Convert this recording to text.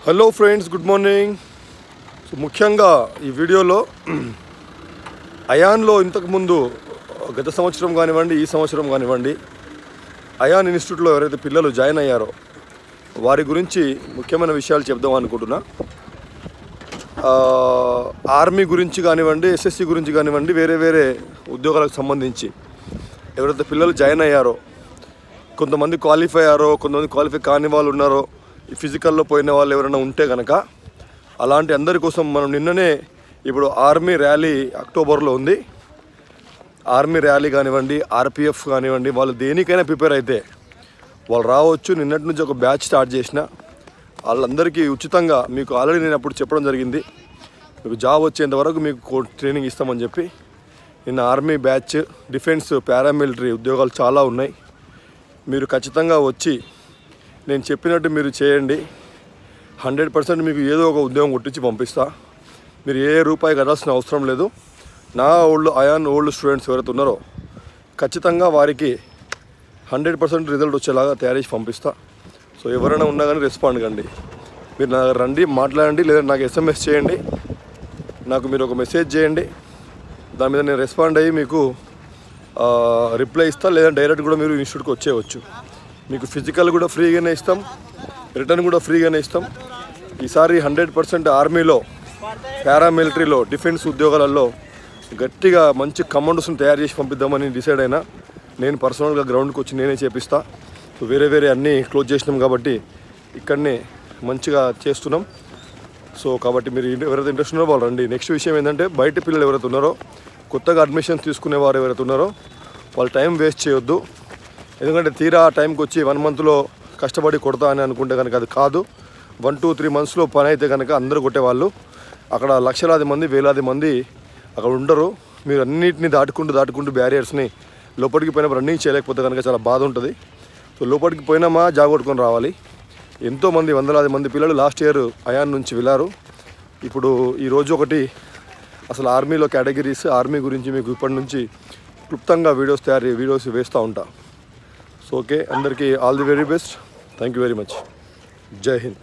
Hello friends, good morning. So ముఖ్యంగా ఈ వీడియోలో అయాన్లో ఇంతకుముందు గత సంవత్సరం కానివ్వండి, ఈ సంవత్సరం కానివ్వండి, అయాన్ ఇన్స్టిట్యూట్లో ఎవరైతే పిల్లలు జాయిన్ అయ్యారో వారి గురించి ముఖ్యమైన విషయాలు చెప్దాం అనుకుంటున్నా. ఆర్మీ గురించి కానివ్వండి, ఎస్ఎస్సి గురించి కానివ్వండి, వేరే వేరే ఉద్యోగాలకు సంబంధించి ఎవరైతే పిల్లలు జాయిన్ అయ్యారో, కొంతమంది క్వాలిఫై అయ్యారో, కొంతమంది క్వాలిఫై కాని వాళ్ళు ఉన్నారో, ఈ ఫిజికల్లో పోయిన వాళ్ళు ఎవరైనా ఉంటే కనుక అలాంటి అందరి కోసం మనం నిన్ననే ఇప్పుడు ఆర్మీ ర్యాలీ అక్టోబర్లో ఉంది. ఆర్మీ ర్యాలీ కానివ్వండి, ఆర్పిఎఫ్ కానివ్వండి, వాళ్ళు దేనికైనా ప్రిపేర్ అయితే వాళ్ళు రావచ్చు. నిన్నటి నుంచి ఒక బ్యాచ్ స్టార్ట్ చేసిన వాళ్ళందరికీ ఉచితంగా మీకు ఆల్రెడీ నేను అప్పుడు చెప్పడం జరిగింది, మీకు జాబ్ వచ్చేంత వరకు మీకు ట్రైనింగ్ ఇస్తామని చెప్పి. నిన్న ఆర్మీ బ్యాచ్, డిఫెన్స్, పారామిలిటరీ ఉద్యోగాలు చాలా ఉన్నాయి. మీరు ఖచ్చితంగా వచ్చి నేను చెప్పినట్టు మీరు చేయండి. 100% మీకు ఏదో ఒక ఉద్యోగం కొట్టించి పంపిస్తా. మీరు ఏ రూపాయి కట్టాల్సిన అవసరం లేదు. నా అయాన్ ఓల్డ్ స్టూడెంట్స్ ఎవరైతే ఉన్నారో ఖచ్చితంగా వారికి 100% రిజల్ట్ వచ్చేలాగా తయారు చేసి పంపిస్తా. సో ఎవరైనా ఉన్నా కానీ రెస్పాండ్ కండి. మీరు నా రండి, మాట్లాడండి, లేదా నాకు SMS చేయండి, నాకు మీరు ఒక మెసేజ్ చేయండి. దాని మీద నేను రెస్పాండ్ అయ్యి మీకు రిప్లై ఇస్తా. లేదా డైరెక్ట్ కూడా మీరు ఇన్స్టిట్యూట్కి వచ్చేయచ్చు. మీకు ఫిజికల్ కూడా ఫ్రీగానే ఇస్తాం, రిటర్న్ కూడా ఫ్రీగానే ఇస్తాం. ఈసారి 100% ఆర్మీలో, పారామిలిటరీలో, డిఫెన్స్ ఉద్యోగాలలో గట్టిగా మంచి కమాండోస్ని తయారు చేసి పంపిద్దామని డిసైడ్ అయినా. నేను పర్సనల్గా గ్రౌండ్కి వచ్చి నేనే చేపిస్తా. సో వేరే అన్నీ క్లోజ్ చేసినాం కాబట్టి ఇక్కడనే మంచిగా చేస్తున్నాం. సో కాబట్టి మీరు ఎవరైతే ఇంట్రెస్ట్ ఉన్నారో వాళ్ళు రండి. నెక్స్ట్ విషయం ఏంటంటే, బయట పిల్లలు ఎవరైతే ఉన్నారో, కొత్తగా అడ్మిషన్స్ తీసుకునేవారు ఎవరైతే ఉన్నారో వాళ్ళు టైం వేస్ట్ చేయొద్దు. ఎందుకంటే తీరా టైంకి వచ్చి 1 మంత్లో కష్టపడి కొడతా అని అనుకుంటే కనుక అది కాదు. 1, 2, 3 మంత్స్లో పని అయితే కనుక అందరూ కొట్టేవాళ్ళు. అక్కడ లక్షలాది మంది, వేలాది మంది అక్కడ ఉండరు. మీరు అన్నింటినీ దాటుకుంటూ బ్యారియర్స్ని లోపలికి పోయినప్పుడు రన్నింగ్ చేయలేకపోతే కనుక చాలా బాధ ఉంటుంది. సో లోపలికి పోయినామా జాబ్ కొట్టుకొని రావాలి. ఎంతోమంది, వందలాది మంది పిల్లలు లాస్ట్ ఇయర్ అయాన్ నుంచి వెళ్ళారు. ఇప్పుడు ఈరోజు ఒకటి అసలు ఆర్మీలో కేటగిరీస్, ఆర్మీ గురించి మీకు ఇప్పటి నుంచి క్లుప్తంగా వీడియోస్ వేస్తూ ఉంటా. సో ఓకే, అందరికీ all the very best. Thank you very much. జై హింద్.